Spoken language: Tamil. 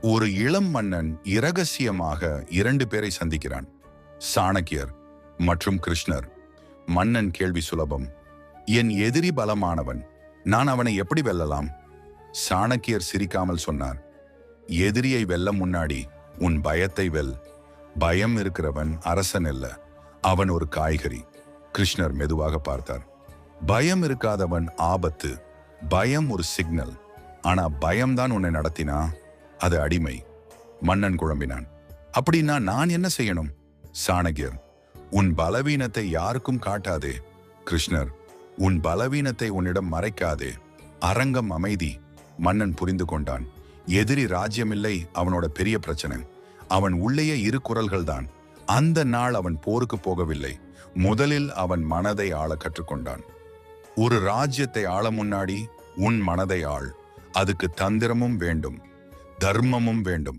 ஒரு இளம் மன்னன் இரகசியமாக இரண்டு பேரை சந்திக்கிறான். சாணக்கியர் மற்றும் கிருஷ்ணர். மன்னன் கேள்வி சுலபம். என் எதிரி பலமானவன், நான் அவனை எப்படி வெல்லலாம்? சாணக்கியர் சிரிக்காமல் சொன்னார், எதிரியை வெல்ல முன்னாடி உன் பயத்தை வெல். பயம் இருக்கிறவன் அரசன் அல்ல, அவன் ஒரு காய்கறி. கிருஷ்ணர் மெதுவாக பார்த்தார். பயம் இருக்காதவன் ஆபத்து. பயம் ஒரு சிக்னல். ஆனா பயம்தான் உன்னை நடத்தினா அது அடிமை. மன்னன் குழம்பினான். அப்படின்னா நான் என்ன செய்யணும்? சாணக்கியர், உன் பலவீனத்தை யாருக்கும் காட்டாதே. கிருஷ்ணர், உன் பலவீனத்தை உன்னிடம் மறைக்காதே. அரங்கம் அமைதி. மன்னன் புரிந்து கொண்டான். எதிரி ராஜ்யமில்லை அவனோட பெரிய பிரச்சனை. அவன் உள்ளேயே இரு குரல்கள் தான். அந்த நாள் அவன் போருக்கு போகவில்லை. முதலில் அவன் மனதை ஆள கற்றுக்கொண்டான். ஒரு ராஜ்யத்தை ஆள முன்னாடி உன் மனதை ஆள். அதுக்கு தந்திரமும் வேண்டும், தர்மமும் வேண்டும்.